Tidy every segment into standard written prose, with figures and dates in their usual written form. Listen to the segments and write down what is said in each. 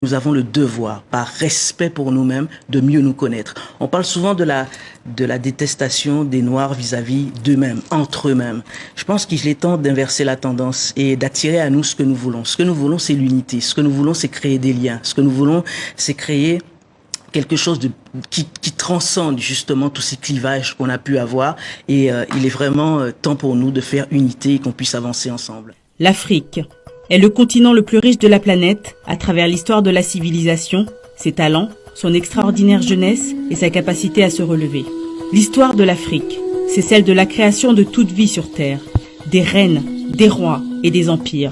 Nous avons le devoir, par respect pour nous-mêmes, de mieux nous connaître. On parle souvent de la détestation des Noirs vis-à-vis d'eux-mêmes, entre eux-mêmes. Je pense qu'il est temps d'inverser la tendance et d'attirer à nous ce que nous voulons. Ce que nous voulons, c'est l'unité. Ce que nous voulons, c'est créer des liens. Ce que nous voulons, c'est créer quelque chose qui transcende justement tous ces clivages qu'on a pu avoir. Et il est vraiment temps pour nous de faire unité et qu'on puisse avancer ensemble. L'Afrique est le continent le plus riche de la planète à travers l'histoire de la civilisation, ses talents, son extraordinaire jeunesse et sa capacité à se relever. L'histoire de l'Afrique, c'est celle de la création de toute vie sur Terre, des reines, des rois et des empires.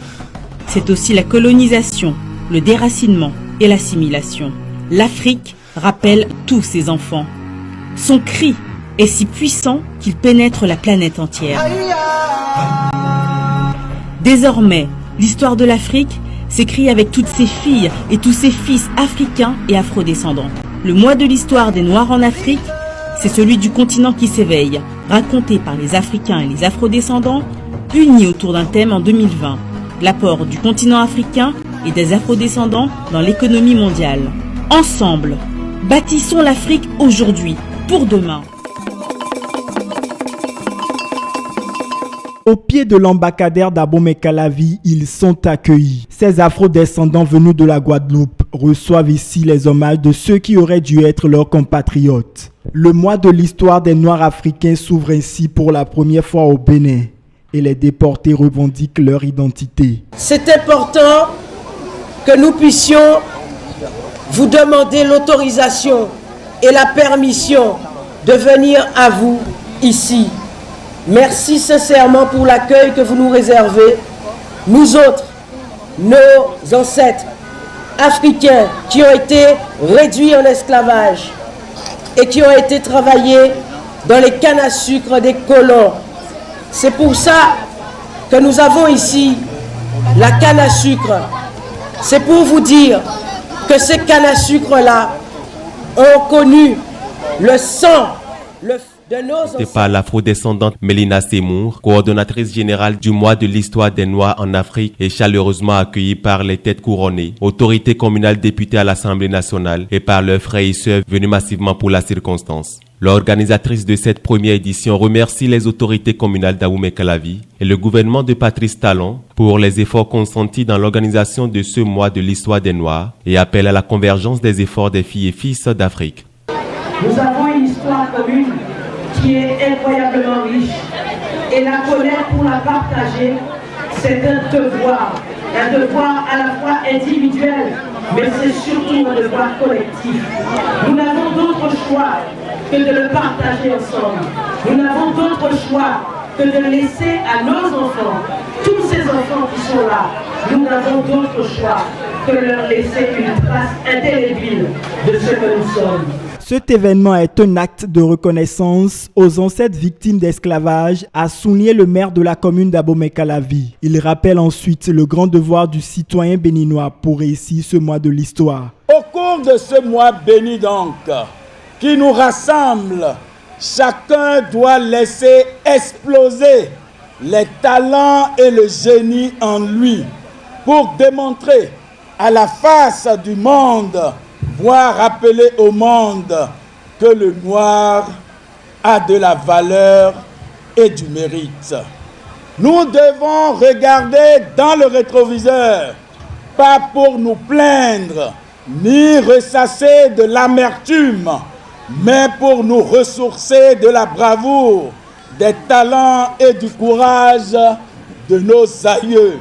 C'est aussi la colonisation, le déracinement et l'assimilation. L'Afrique rappelle tous ses enfants. Son cri est si puissant qu'il pénètre la planète entière. Désormais, l'histoire de l'Afrique s'écrit avec toutes ses filles et tous ses fils africains et afrodescendants. Le mois de l'histoire des Noirs en Afrique, c'est celui du continent qui s'éveille, raconté par les Africains et les afrodescendants, unis autour d'un thème en 2020, l'apport du continent africain et des afrodescendants dans l'économie mondiale. Ensemble, bâtissons l'Afrique aujourd'hui, pour demain. Au pied de l'embarcadère d'Abomey-Calavi, ils sont accueillis. Ces afro-descendants venus de la Guadeloupe reçoivent ici les hommages de ceux qui auraient dû être leurs compatriotes. Le mois de l'histoire des Noirs africains s'ouvre ainsi pour la première fois au Bénin et les déportés revendiquent leur identité. C'est important que nous puissions vous demander l'autorisation et la permission de venir à vous ici. Merci sincèrement pour l'accueil que vous nous réservez. Nous autres, nos ancêtres africains qui ont été réduits en esclavage et qui ont été travaillés dans les cannes à sucre des colons. C'est pour ça que nous avons ici la canne à sucre. C'est pour vous dire que ces cannes à sucre-là ont connu le sang, C'est par l'afro-descendante Mélina Seymour, coordonnatrice générale du mois de l'histoire des Noirs en Afrique et chaleureusement accueillie par les têtes couronnées, autorités communales députées à l'Assemblée nationale et par leurs frères et sœurs venus massivement pour la circonstance. L'organisatrice de cette première édition remercie les autorités communales d'Abomey-Calavi et le gouvernement de Patrice Talon pour les efforts consentis dans l'organisation de ce mois de l'histoire des Noirs et appelle à la convergence des efforts des filles et fils d'Afrique. Nous avons une histoire commune qui est incroyablement riche et la connaître pour la partager, c'est un devoir à la fois individuel, mais c'est surtout un devoir collectif. Nous n'avons d'autre choix que de le partager ensemble. Nous n'avons d'autre choix que de laisser à nos enfants, tous ces enfants qui sont là, nous n'avons d'autre choix que de leur laisser une trace indélébile de ce que nous sommes. Cet événement est un acte de reconnaissance aux ancêtres victimes d'esclavage, a souligné le maire de la commune d'Abomey-Calavi. Il rappelle ensuite le grand devoir du citoyen béninois pour réussir ce mois de l'histoire. Au cours de ce mois béni donc, qui nous rassemble, chacun doit laisser exploser les talents et le génie en lui pour démontrer à la face du monde, voire rappeler au monde que le noir a de la valeur et du mérite. Nous devons regarder dans le rétroviseur, pas pour nous plaindre, ni ressasser de l'amertume, mais pour nous ressourcer de la bravoure, des talents et du courage de nos aïeux.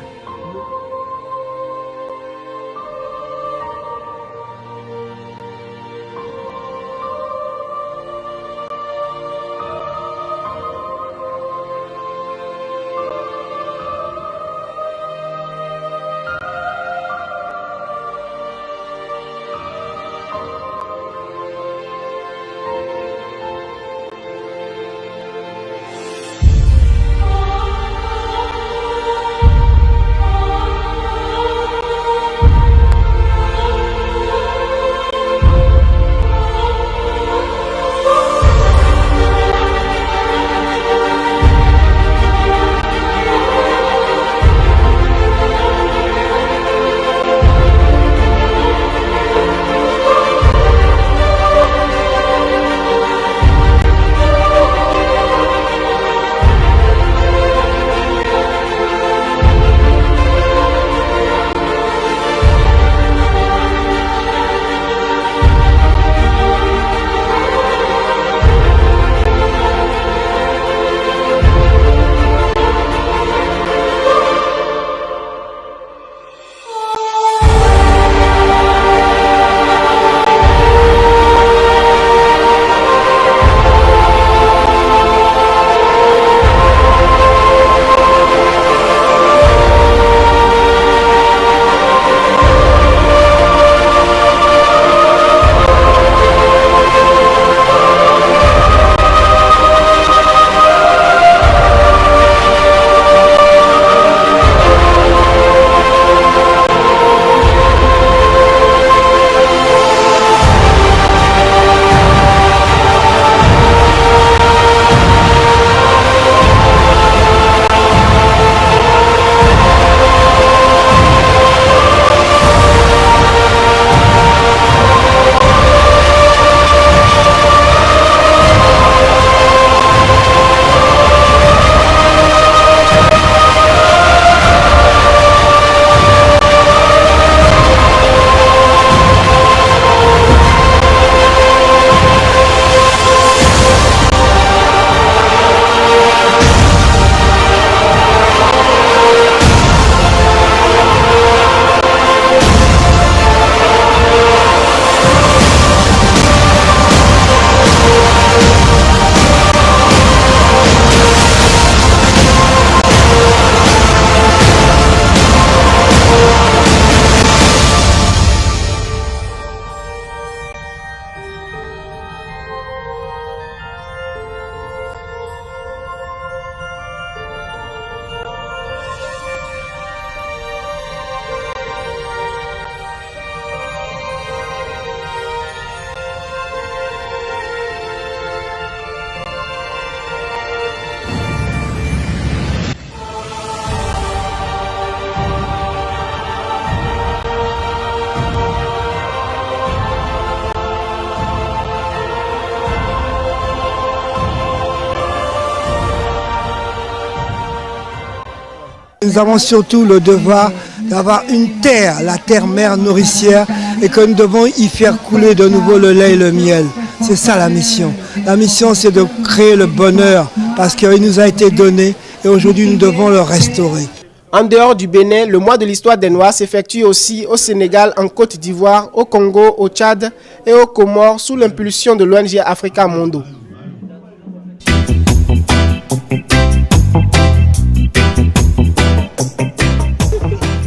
nous avons surtout le devoir d'avoir une terre, la terre-mère nourricière, et que nous devons y faire couler de nouveau le lait et le miel. C'est ça la mission. La mission, c'est de créer le bonheur, parce qu'il nous a été donné, et aujourd'hui, nous devons le restaurer. En dehors du Bénin, le mois de l'histoire des Noirs s'effectue aussi au Sénégal, en Côte d'Ivoire, au Congo, au Tchad et aux Comores sous l'impulsion de l'ONG Africa Mondo.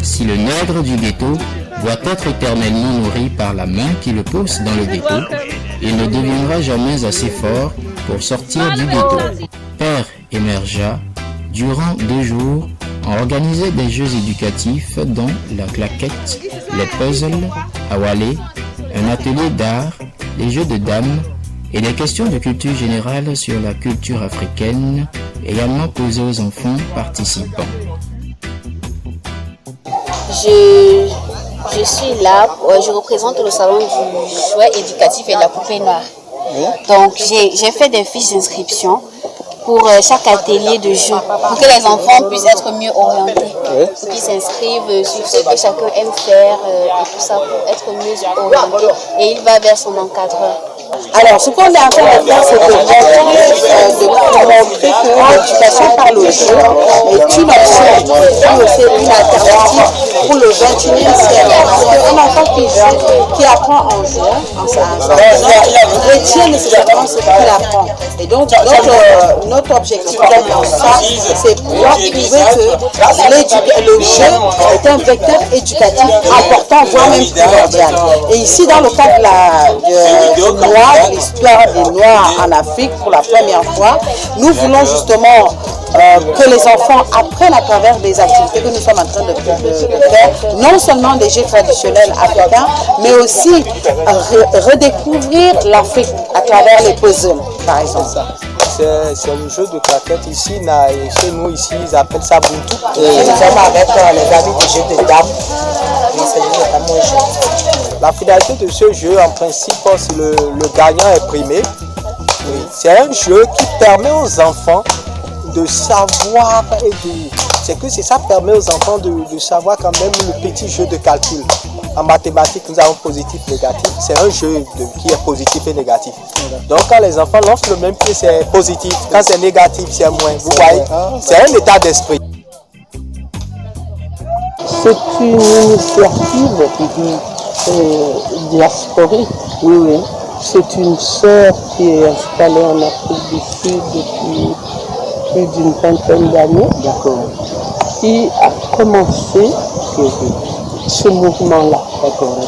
Si le nègre du ghetto doit être éternellement nourri par la main qui le pousse dans le ghetto, il ne deviendra jamais assez fort pour sortir du ghetto. Père émergea durant 2 jours, on organisait des jeux éducatifs dont la claquette, les puzzles, awalé, un atelier d'art, les jeux de dames et des questions de culture générale sur la culture africaine, également posées aux enfants participants. Je suis là, je représente le salon du jouet éducatif et de la poupée noire. Donc j'ai fait des fiches d'inscription pour chaque atelier de jeu, pour que les enfants puissent être mieux orientés, pour qu'ils s'inscrivent sur ce que chacun aime faire et tout ça, pour être mieux orientés. Et il va vers son encadreur. Alors, ce qu'on est en train de faire, c'est de montrer que l'éducation par le jeu est une option, c'est une alternative pour le 21e siècle. Parce qu'un enfant qui apprend en jouant, retient nécessairement ce qu'il apprend. Et donc, notre objectif dans ça, c'est pouvoir prouver que le jeu est un vecteur éducatif important, voire même primordial. Et ici, dans le cadre de l'histoire des Noirs en Afrique pour la première fois, nous voulons justement que les enfants apprennent à travers des activités que nous sommes en train de faire, non seulement des jeux traditionnels africains, mais aussi redécouvrir l'Afrique à travers les puzzles, par exemple. C'est le jeu de claquettes ici, chez nous ici, ils appellent ça Buntu. Et nous sommes avec les amis du jeu de dames. La finalité de ce jeu, en principe, si le gagnant est primé, c'est un jeu qui permet aux enfants de savoir, ça permet aux enfants de savoir quand même le petit jeu de calcul. En mathématiques, nous avons positif, négatif. C'est un jeu qui est positif et négatif. Donc quand les enfants lancent le même pied, c'est positif. Quand c'est négatif, c'est moins. Vous voyez, c'est un état d'esprit. C'est une initiative diasporique. Oui. C'est une sœur qui est installée en Afrique du Sud depuis plus d'une vingtaine d'années. D'accord. Qui a commencé ce mouvement-là. D'accord.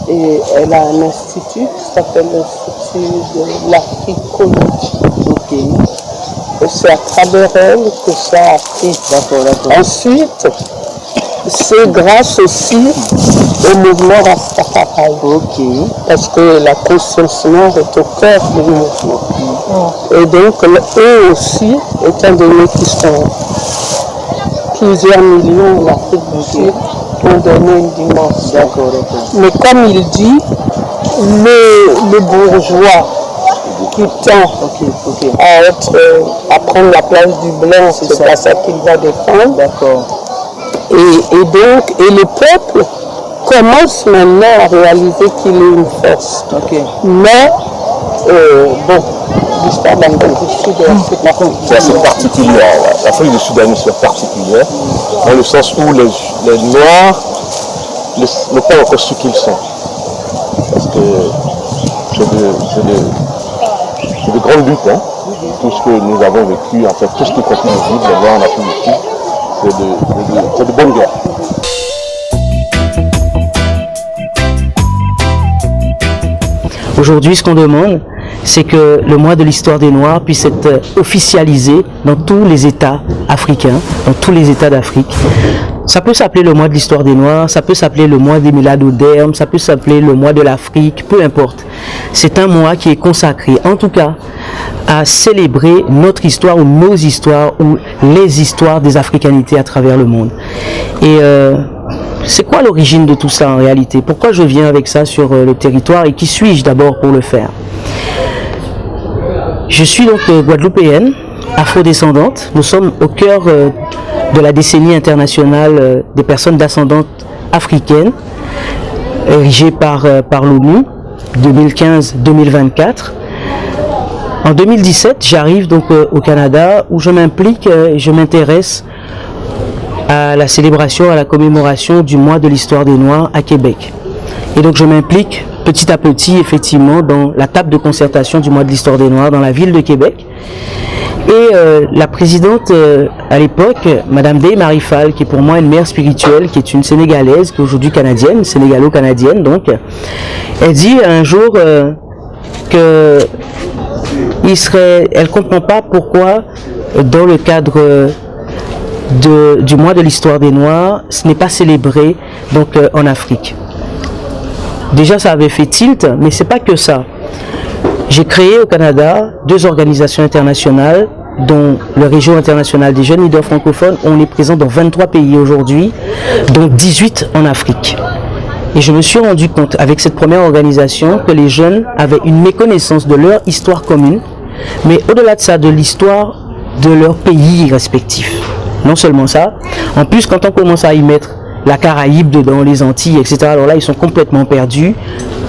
Et elle a un institut qui s'appelle l'Institut de l'Africologie. Ok. Et c'est à travers elle que ça a pris. D'accord. Ensuite, c'est grâce aussi au mouvement Rastafari. Okay. Parce que la conscience noire est au cœur du mouvement. Et donc, eux aussi, étant donné qu'ils sont plusieurs millions en Afrique du Sud, ont donné une dimension. D'accord. Mais comme il dit, le bourgeois qui tend à prendre la place du blanc, c'est pas ça qu'il va défendre. D'accord. Et le peuple commence maintenant à réaliser qu'il est une force. Okay. Mais, l'histoire d'Afrique du Sud c'est assez particulier. L'Afrique du Sud a une histoire particulière, dans le sens où les Noirs ne pas encore ce qu'ils sont. Parce que c'est de grandes luttes. Hein. Tout ce que nous avons vécu, en fait, tout ce qui continue de vivre, les Noirs en Afrique du Sud, c'est de bonnes guerres. Aujourd'hui, ce qu'on demande, c'est que le mois de l'histoire des Noirs puisse être officialisé dans tous les États africains, dans tous les États d'Afrique. Ça peut s'appeler le mois de l'histoire des Noirs, ça peut s'appeler le mois des Miladodermes, ça peut s'appeler le mois de l'Afrique, peu importe. C'est un mois qui est consacré, en tout cas, à célébrer notre histoire ou nos histoires ou les histoires des africanités à travers le monde. Et c'est quoi l'origine de tout ça en réalité? Pourquoi je viens avec ça sur le territoire et qui suis-je d'abord pour le faire? Je suis donc guadeloupéenne, afro-descendante. Nous sommes au cœur de la décennie internationale des personnes d'ascendance africaine, érigée par l'ONU, 2015-2024. En 2017, j'arrive donc au Canada où je m'implique et je m'intéresse à la célébration, à la commémoration du mois de l'histoire des Noirs à Québec. Et donc je m'implique petit à petit effectivement dans la table de concertation du mois de l'histoire des Noirs dans la ville de Québec. Et la présidente à l'époque, Madame Dey Marifal, qui est pour moi une mère spirituelle, qui est une Sénégalaise, qui est aujourd'hui canadienne, sénégalo-canadienne donc, elle dit un jour que elle comprend pas pourquoi dans le cadre du mois de l'histoire des Noirs, ce n'est pas célébré donc en Afrique. Déjà ça avait fait tilt, mais c'est pas que ça. J'ai créé au Canada 2 organisations internationales, dont le Réseau international des jeunes leaders francophones. On est présent dans 23 pays aujourd'hui, dont 18 en Afrique. Et je me suis rendu compte avec cette première organisation que les jeunes avaient une méconnaissance de leur histoire commune, mais au-delà de ça, de l'histoire de leur pays respectif. Non seulement ça, en plus quand on commence à y mettre la Caraïbe dedans, les Antilles, etc. Alors là, ils sont complètement perdus.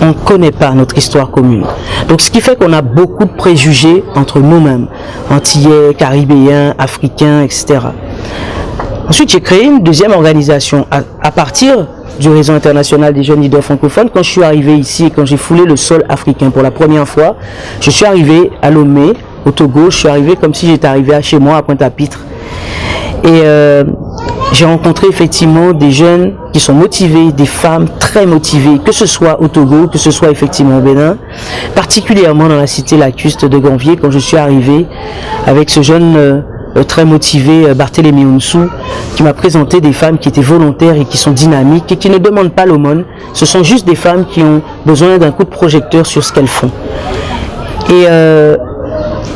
On ne connaît pas notre histoire commune. Donc, ce qui fait qu'on a beaucoup de préjugés entre nous-mêmes, Antillais, Caribéens, Africains, etc. Ensuite, j'ai créé une deuxième organisation à partir du Réseau international des jeunes leaders francophones. Quand je suis arrivé ici et quand j'ai foulé le sol africain pour la première fois, je suis arrivé à Lomé, au Togo. Je suis arrivé comme si j'étais arrivé chez moi à Pointe-à-Pitre. Et j'ai rencontré effectivement des jeunes qui sont motivés, des femmes très motivées, que ce soit au Togo, que ce soit effectivement au Bénin, particulièrement dans la cité lacustre de Ganvier, quand je suis arrivé avec ce jeune très motivé, Barthélémy Onsou, qui m'a présenté des femmes qui étaient volontaires et qui sont dynamiques et qui ne demandent pas l'aumône. Ce sont juste des femmes qui ont besoin d'un coup de projecteur sur ce qu'elles font. Et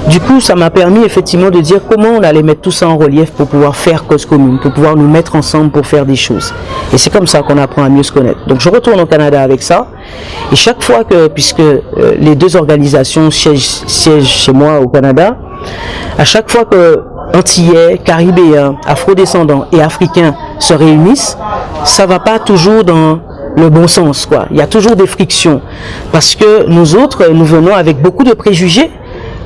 du coup, ça m'a permis effectivement de dire comment on allait mettre tout ça en relief pour pouvoir faire cause commune, pour pouvoir nous mettre ensemble pour faire des choses. Et c'est comme ça qu'on apprend à mieux se connaître. Donc je retourne au Canada avec ça. Et chaque fois que, puisque les 2 organisations siègent chez moi au Canada, à chaque fois que Antillais, Caribéens, Afrodescendants et Africains se réunissent, ça va pas toujours dans le bon sens, quoi. Il y a toujours des frictions. Parce que nous autres, nous venons avec beaucoup de préjugés.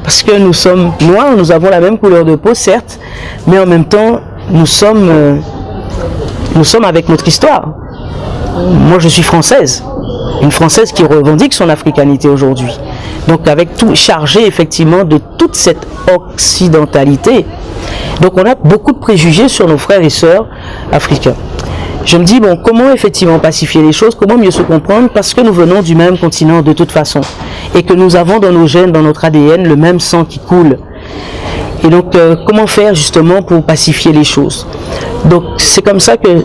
Parce que nous sommes noirs, nous avons la même couleur de peau, certes, mais en même temps, nous sommes avec notre histoire. Moi, je suis française, une Française qui revendique son africanité aujourd'hui. Donc, avec tout chargé, effectivement, de toute cette occidentalité. Donc, on a beaucoup de préjugés sur nos frères et sœurs africains. Je me dis, bon, comment effectivement pacifier les choses, comment mieux se comprendre, parce que nous venons du même continent de toute façon, et que nous avons dans nos gènes, dans notre ADN, le même sang qui coule. Et donc, comment faire justement pour pacifier les choses? Donc, c'est comme ça que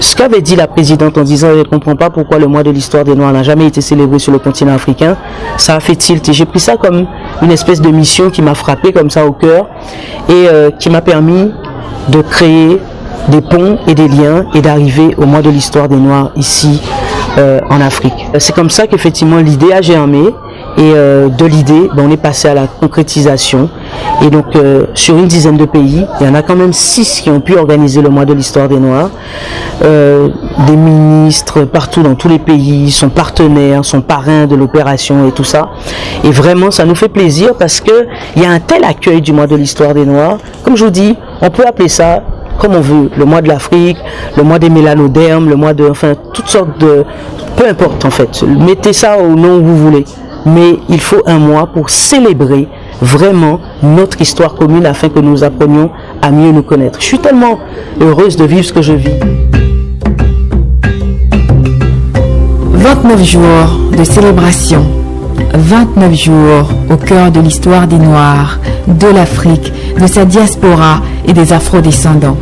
ce qu'avait dit la présidente en disant, elle ne comprend pas pourquoi le mois de l'histoire des Noirs n'a jamais été célébré sur le continent africain, ça a fait tilt. Et j'ai pris ça comme une espèce de mission qui m'a frappé comme ça au cœur, et qui m'a permis de créer des ponts et des liens et d'arriver au mois de l'histoire des Noirs ici en Afrique. C'est comme ça qu'effectivement l'idée a germé et de l'idée, on est passé à la concrétisation et donc sur une dizaine de pays, il y en a quand même 6 qui ont pu organiser le mois de l'histoire des Noirs, des ministres partout dans tous les pays, sont partenaires, sont parrains de l'opération et tout ça. Et vraiment ça nous fait plaisir parce que il y a un tel accueil du mois de l'histoire des Noirs, comme je vous dis, on peut appeler ça comme on veut, le mois de l'Afrique, le mois des mélanodermes, le mois de, enfin, toutes sortes de, peu importe en fait, mettez ça au nom où vous voulez, mais il faut un mois pour célébrer vraiment notre histoire commune afin que nous apprenions à mieux nous connaître. Je suis tellement heureuse de vivre ce que je vis. 29 jours de célébration, 29 jours au cœur de l'histoire des Noirs, de l'Afrique, de sa diaspora et des Afro-descendants.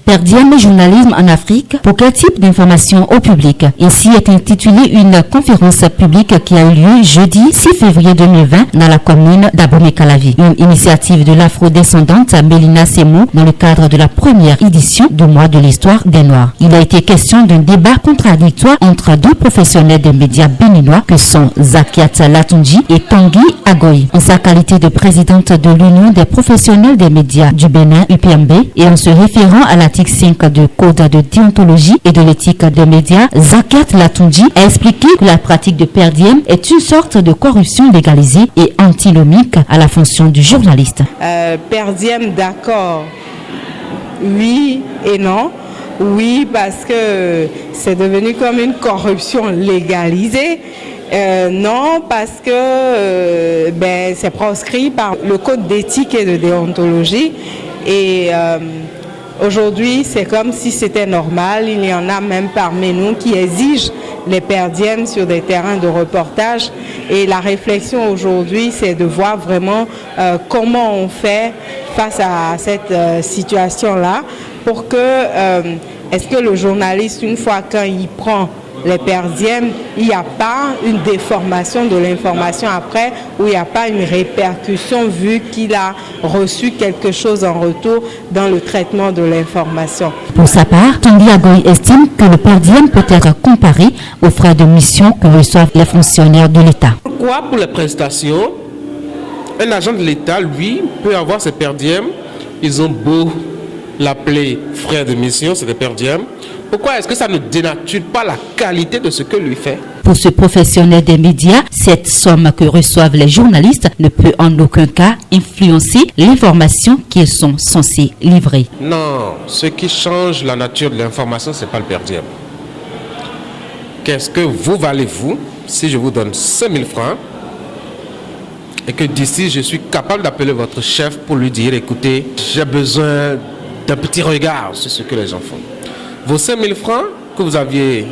Per diem et journalisme en Afrique, pour quel type d'information au public? Ainsi est intitulée une conférence publique qui a eu lieu jeudi 6 février 2020 dans la commune d'Abomey-Calavi. Une initiative de l'afro-descendante Mélina Semou dans le cadre de la première édition du mois de l'histoire des Noirs. Il a été question d'un débat contradictoire entre deux professionnels des médias béninois que sont Zakiat Latunji et Tanguy Agoy. En sa qualité de présidente de l'Union des professionnels des médias du Bénin, UPMB, et en se référant à l'article 5 du Code de déontologie et de l'éthique des médias, Zakiat Latunji a expliqué que la pratique de per diem est une sorte de corruption légalisée et antinomique à la fonction du journaliste. Per diem, d'accord. Oui et non. Oui, parce que c'est devenu comme une corruption légalisée. Non, parce que c'est proscrit par le code d'éthique et de déontologie. Et aujourd'hui, c'est comme si c'était normal. Il y en a même parmi nous qui exigent les per diem sur des terrains de reportage. Et la réflexion aujourd'hui, c'est de voir vraiment comment on fait face à cette situation-là pour que, est-ce que le journaliste, une fois qu'il prend les per diem, il n'y a pas une déformation de l'information après, ou il n'y a pas une répercussion vu qu'il a reçu quelque chose en retour dans le traitement de l'information. Pour sa part, Tanguy Agoy estime que le per diem peut être comparé aux frais de mission que reçoivent les fonctionnaires de l'État. Pourquoi pour les prestations, un agent de l'État, lui, peut avoir ses per diem, ils ont beau l'appeler frais de mission, c'est des per diem. Pourquoi est-ce que ça ne dénature pas la qualité de ce que lui fait? Pour ce professionnel des médias, cette somme que reçoivent les journalistes ne peut en aucun cas influencer l'information qu'ils sont censés livrer. Non, ce qui change la nature de l'information, ce n'est pas le per diem. Qu'est-ce que vous valez-vous si je vous donne 5 000 francs et que d'ici je suis capable d'appeler votre chef pour lui dire, écoutez, j'ai besoin d'un petit regard sur ce que les gens font. Vos 5 000 francs que vous aviez,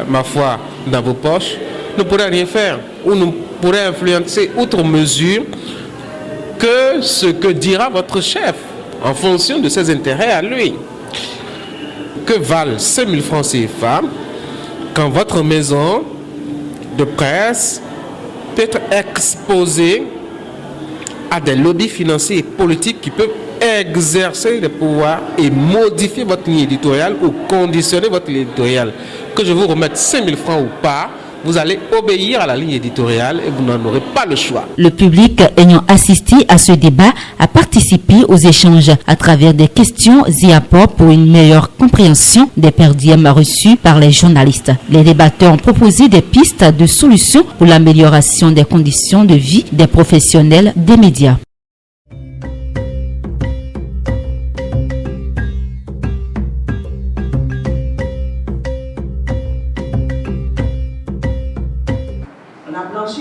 ma foi, dans vos poches, ne pourraient rien faire ou ne pourraient influencer outre mesure que ce que dira votre chef en fonction de ses intérêts à lui. Que valent 5 000 francs CFA quand votre maison de presse peut être exposée à des lobbies financiers et politiques qui peuvent exercer des pouvoirs et modifier votre ligne éditoriale ou conditionner votre ligne éditoriale. Que je vous remette 5 000 francs ou pas, vous allez obéir à la ligne éditoriale et vous n'en aurez pas le choix. Le public ayant assisté à ce débat a participé aux échanges à travers des questions et apports pour une meilleure compréhension des per diem reçus par les journalistes. Les débatteurs ont proposé des pistes de solutions pour l'amélioration des conditions de vie des professionnels des médias.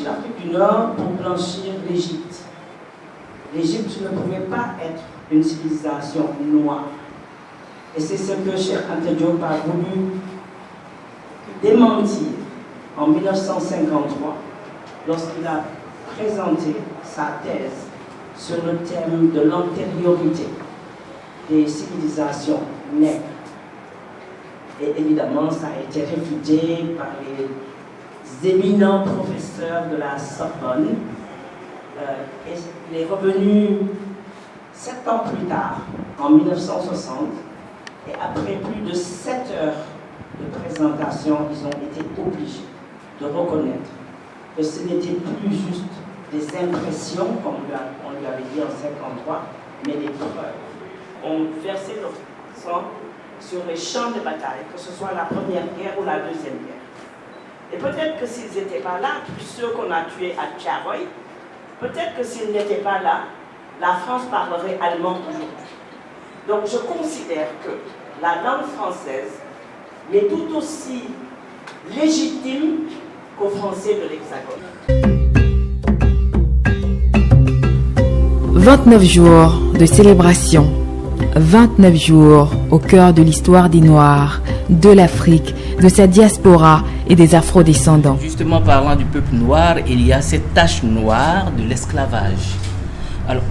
L'Afrique du Nord pour blanchir l'Égypte. L'Égypte ne pouvait pas être une civilisation noire. Et c'est ce que Cheikh Anta Diop a voulu démentir en 1953 lorsqu'il a présenté sa thèse sur le thème de l'antériorité des civilisations nègres. Et évidemment, ça a été réfuté par les éminents professeurs de la Sorbonne. Et il est revenu 7 ans plus tard, en 1960, et après plus de 7 heures de présentation, ils ont été obligés de reconnaître que ce n'était plus juste des impressions, comme on lui avait dit en 1953, mais des preuves. On versait leur sang sur les champs de bataille, que ce soit la Première Guerre ou la Deuxième Guerre. Et peut-être que s'ils n'étaient pas là, plus ceux qu'on a tués à Tcharoy, peut-être que s'ils n'étaient pas là, la France parlerait allemand aujourd'hui. Donc je considère que la langue française est tout aussi légitime qu'aux Français de l'Hexagone. 29 jours de célébration, 29 jours au cœur de l'histoire des Noirs, de l'Afrique, de sa diaspora et des afro-descendants. Justement, parlant du peuple noir, il y a cette tache noire de l'esclavage. Alors,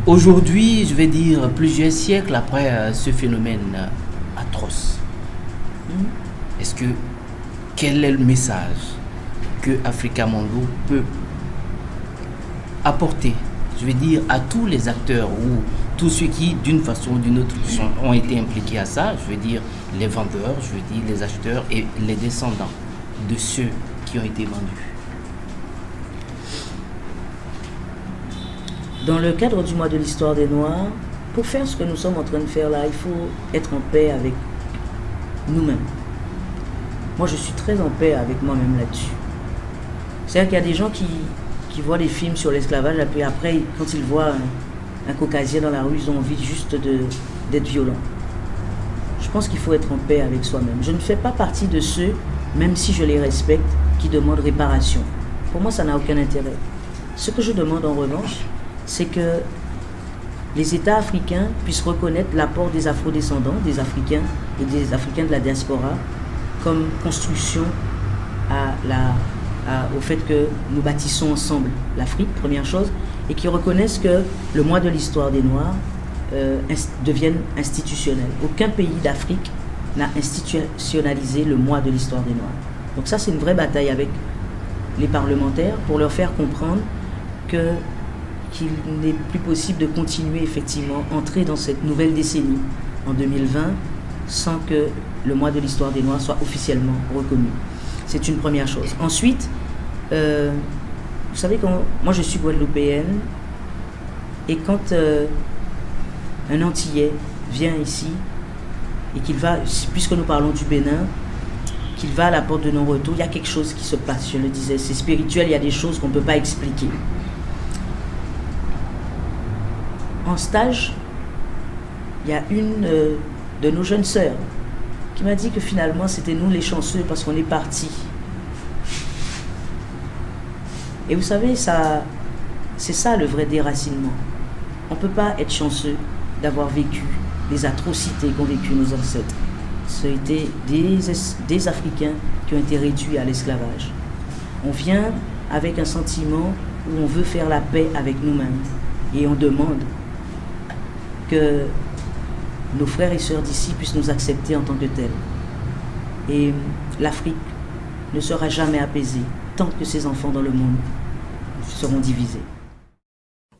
Aujourd'hui, je vais dire plusieurs siècles après ce phénomène atroce, quel est le message que Africa Mondo peut apporter, je vais dire, à tous les acteurs ou tous ceux qui, d'une façon ou d'une autre, ont été impliqués à ça, je veux dire les vendeurs, je veux dire les acheteurs et les descendants de ceux qui ont été vendus. Dans le cadre du mois de l'histoire des Noirs, pour faire ce que nous sommes en train de faire là, il faut être en paix avec nous-mêmes. Moi, je suis très en paix avec moi-même là-dessus. C'est-à-dire qu'il y a des gens qui voient des films sur l'esclavage, et puis après, quand ils voient un caucasien dans la rue, ils ont envie juste d'être violents. Je pense qu'il faut être en paix avec soi-même. Je ne fais pas partie de ceux, même si je les respecte, qui demandent réparation. Pour moi, ça n'a aucun intérêt. Ce que je demande en revanche, c'est que les États africains puissent reconnaître l'apport des afrodescendants, des Africains et des Africains de la diaspora comme construction au fait que nous bâtissons ensemble l'Afrique, première chose, et qui reconnaissent que le mois de l'histoire des Noirs devienne institutionnel. Aucun pays d'Afrique n'a institutionnalisé le mois de l'histoire des Noirs. Donc ça, c'est une vraie bataille avec les parlementaires pour leur faire comprendre qu'il n'est plus possible de continuer effectivement, entrer dans cette nouvelle décennie en 2020 sans que le mois de l'histoire des Noirs soit officiellement reconnu. C'est une première chose. Ensuite, vous savez, moi je suis guadeloupéenne, et quand un Antillais vient ici et qu'il va, puisque nous parlons du Bénin, qu'il va à la porte de non-retour, il y a quelque chose qui se passe, je le disais, c'est spirituel, il y a des choses qu'on ne peut pas expliquer. En stage, il y a une de nos jeunes sœurs qui m'a dit que finalement c'était nous les chanceux parce qu'on est partis. Et vous savez, c'est ça le vrai déracinement. On ne peut pas être chanceux d'avoir vécu les atrocités qu'ont vécu nos ancêtres. Ce étaient des Africains qui ont été réduits à l'esclavage. On vient avec un sentiment où on veut faire la paix avec nous-mêmes et on demande que nos frères et sœurs d'ici puissent nous accepter en tant que tels. Et l'Afrique ne sera jamais apaisée tant que ses enfants dans le monde seront divisés.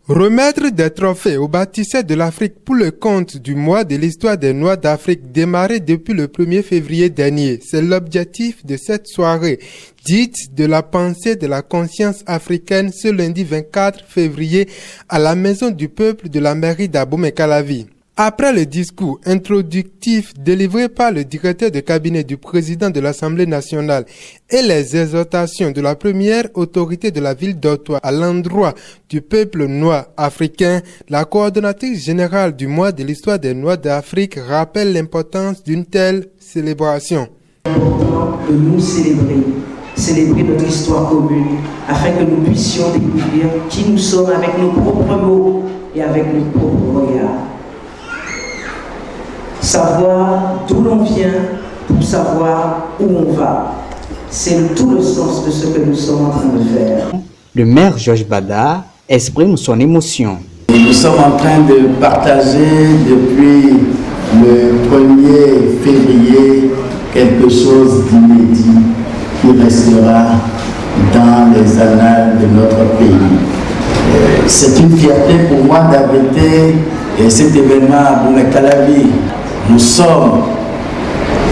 Remettre des trophées aux bâtisseurs de l'Afrique pour le compte du mois de l'histoire des Noirs d'Afrique démarré depuis le 1er février dernier. C'est l'objectif de cette soirée, dite de la pensée de la conscience africaine, ce lundi 24 février à la Maison du Peuple de la mairie d'Abomey-Calavi. Après le discours introductif délivré par le directeur de cabinet du président de l'Assemblée nationale et les exhortations de la première autorité de la ville d'Ottawa à l'endroit du peuple noir africain, la coordonnatrice générale du mois de l'histoire des Noirs d'Afrique rappelle l'importance d'une telle célébration. C'est important de nous célébrer notre histoire commune, afin que nous puissions découvrir qui nous sommes avec nos propres mots et avec nos propres regards. Savoir d'où l'on vient pour savoir où on va. C'est tout le sens de ce que nous sommes en train de faire. Le maire Georges Bada exprime son émotion. Nous sommes en train de partager depuis le 1er février quelque chose d'inédit qui restera dans les annales de notre pays. C'est une fierté pour moi d'abriter cet événement à Abomey-Calavi. Nous sommes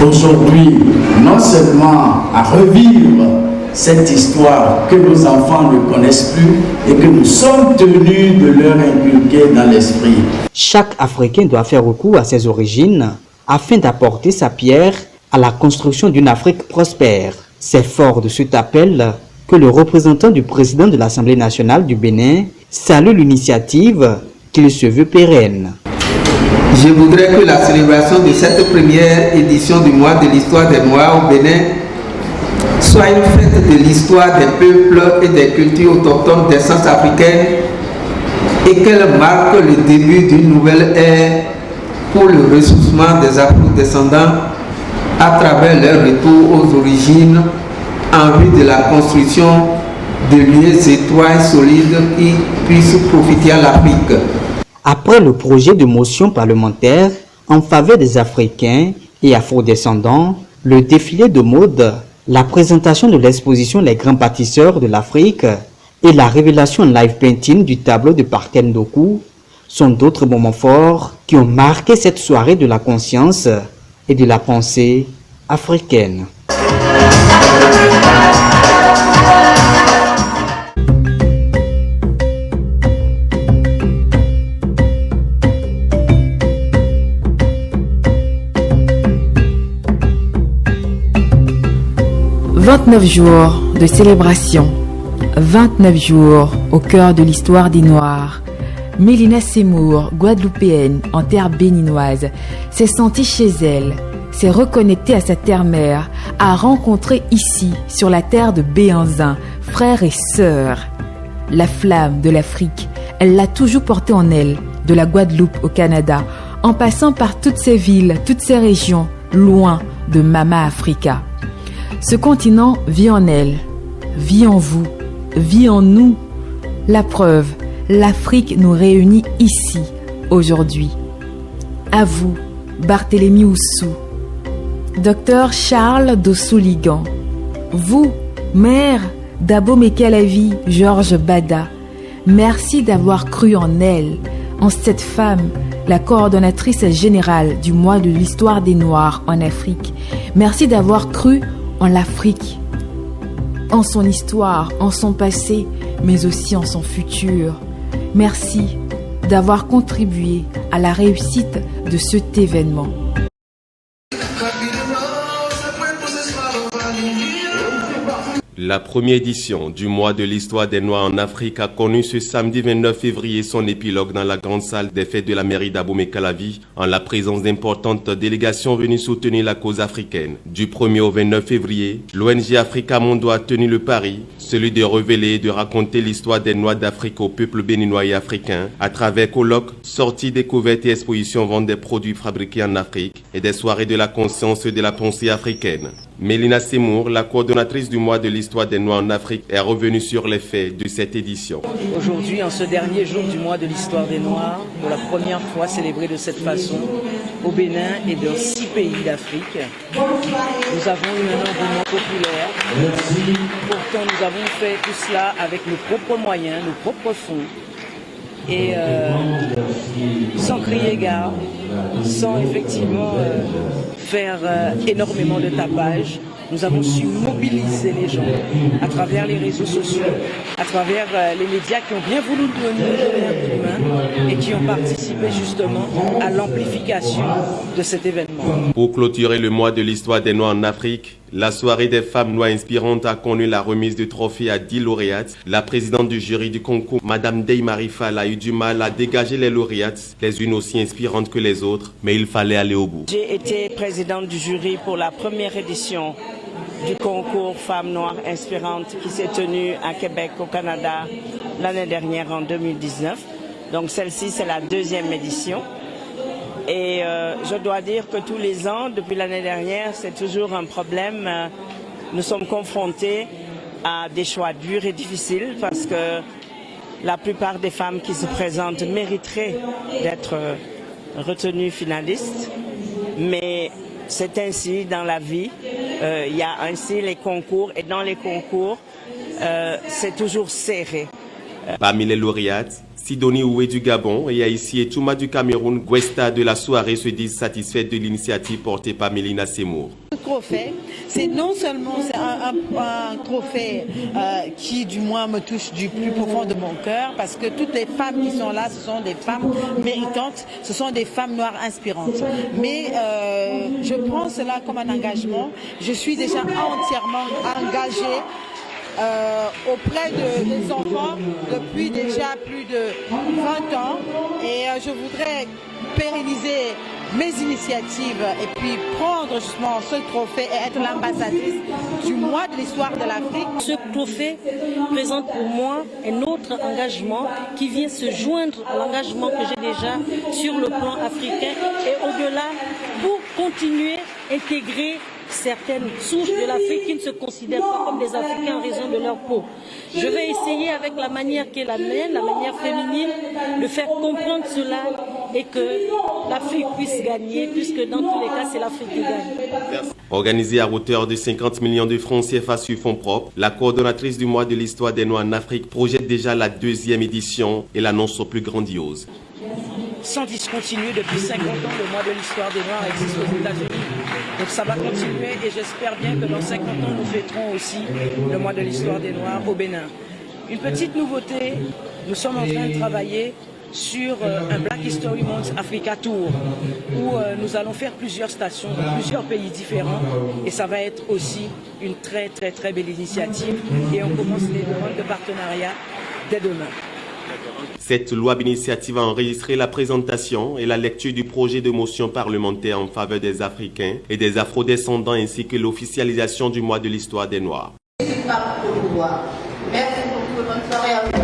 aujourd'hui non seulement à revivre cette histoire que nos enfants ne connaissent plus et que nous sommes tenus de leur inculquer dans l'esprit. Chaque Africain doit faire recours à ses origines afin d'apporter sa pierre à la construction d'une Afrique prospère. C'est fort de cet appel que le représentant du président de l'Assemblée nationale du Bénin salue l'initiative qu'il se veut pérenne. Je voudrais que la célébration de cette première édition du mois de l'histoire des Noirs au Bénin soit une fête de l'histoire des peuples et des cultures autochtones d'essence africaine et qu'elle marque le début d'une nouvelle ère pour le ressourcement des afro-descendants à travers leur retour aux origines en vue de la construction de liens étroits et solides qui puissent profiter à l'Afrique. Après le projet de motion parlementaire en faveur des Africains et afrodescendants, le défilé de mode, la présentation de l'exposition Les grands bâtisseurs de l'Afrique et la révélation live painting du tableau de Parken Doku sont d'autres moments forts qui ont marqué cette soirée de la conscience et de la pensée africaine. « 29 jours de célébration, 29 jours au cœur de l'histoire des Noirs. Mélina Seymour, guadeloupéenne en terre béninoise, s'est sentie chez elle, s'est reconnectée à sa terre-mère, a rencontré ici, sur la terre de Béhanzin, frères et sœurs. La flamme de l'Afrique, elle l'a toujours portée en elle, de la Guadeloupe au Canada, en passant par toutes ces villes, toutes ces régions, loin de Mama Africa. Ce continent vit en elle, vit en vous, vit en nous. La preuve, l'Afrique nous réunit ici, aujourd'hui. À vous, Barthélemy Oussou. Docteur Charles Dossou-Ligan. Vous, mère d'Abo Mekalavi, Georges Bada. Merci d'avoir cru en elle, en cette femme, la coordonnatrice générale du mois de l'histoire des Noirs en Afrique. Merci d'avoir cru en l'Afrique, en son histoire, en son passé, mais aussi en son futur. Merci d'avoir contribué à la réussite de cet événement. La première édition du mois de l'histoire des Noirs en Afrique a connu ce samedi 29 février son épilogue dans la grande salle des fêtes de la mairie d'Abo Mekalavi, en la présence d'importantes délégations venues soutenir la cause africaine. Du 1er au 29 février, l'ONG Africa Mondo a tenu le pari, celui de révéler et de raconter l'histoire des Noirs d'Afrique au peuple béninois et africain, à travers colloques, sorties, découvertes et expositions vendant des produits fabriqués en Afrique et des soirées de la conscience et de la pensée africaine. Mélina Seymour, la coordonnatrice du mois de l'histoire des Noirs en Afrique, est revenue sur les faits de cette édition. Aujourd'hui, en ce dernier jour du mois de l'histoire des Noirs, pour la première fois célébré de cette façon, au Bénin et dans 6 pays d'Afrique, nous avons eu un engouement populaire. Pourtant, nous avons fait tout cela avec nos propres moyens, nos propres fonds. Et sans crier gare, sans effectivement faire énormément de tapage, nous avons su mobiliser les gens à travers les réseaux sociaux, à travers les médias qui ont bien voulu nous donner un coup de main et qui ont participé justement à l'amplification de cet événement. Pour clôturer le mois de l'histoire des Noirs en Afrique, la soirée des femmes noires inspirantes a connu la remise de trophées à 10 lauréates. La présidente du jury du concours, Madame Dey Marifal, a eu du mal à dégager les lauréates, les unes aussi inspirantes que les autres, mais il fallait aller au bout. J'ai été présidente du jury pour la première édition du concours Femmes Noires Inspirantes qui s'est tenu à Québec, au Canada, l'année dernière en 2019. Donc celle-ci, c'est la 2e édition. Et je dois dire que tous les ans, depuis l'année dernière, c'est toujours un problème. Nous sommes confrontés à des choix durs et difficiles parce que la plupart des femmes qui se présentent mériteraient d'être retenues finalistes. Mais c'est ainsi dans la vie. Il y a ainsi les concours et dans les concours, c'est toujours serré. Parmi les lauréates, Sidonie Oué du Gabon et Aïssi Etouma du Cameroun, Gwesta de la soirée se disent satisfaites de l'initiative portée par Mélina Seymour. Le trophée, c'est non seulement un trophée qui du moins me touche du plus profond de mon cœur, parce que toutes les femmes qui sont là, ce sont des femmes méritantes, ce sont des femmes noires inspirantes. Mais je prends cela comme un engagement. Je suis déjà entièrement engagée auprès des enfants depuis déjà plus de 20 ans et je voudrais pérenniser mes initiatives et puis prendre justement ce trophée et être l'ambassadrice du mois de l'histoire de l'Afrique. Ce trophée présente pour moi un autre engagement qui vient se joindre à l'engagement que j'ai déjà sur le plan africain et au-delà pour continuer à intégrer certaines souches de l'Afrique qui ne se considèrent pas comme des Africains en raison de leur peau. Je vais essayer avec la manière qui est la mienne, la manière féminine, de faire comprendre cela et que l'Afrique puisse gagner, puisque dans tous les cas, c'est l'Afrique qui gagne. Organisée à hauteur de 50 millions de francs CFA sur fonds propres, la coordonnatrice du mois de l'histoire des Noirs en Afrique projette déjà la 2e édition et l'annonce au plus grandiose. Sans discontinuer depuis 50 ans, le mois de l'histoire des Noirs existe aux États-Unis. Donc ça va continuer et j'espère bien que dans 50 ans, nous fêterons aussi le mois de l'histoire des Noirs au Bénin. Une petite nouveauté, nous sommes en train de travailler sur un Black History Month Africa Tour où nous allons faire plusieurs stations dans plusieurs pays différents et ça va être aussi une très belle initiative et on commence les demandes de partenariat dès demain. Cette loi d'initiative a enregistré la présentation et la lecture du projet de motion parlementaire en faveur des Africains et des Afro-descendants ainsi que l'officialisation du mois de l'histoire des Noirs. Merci beaucoup, bonne soirée à vous.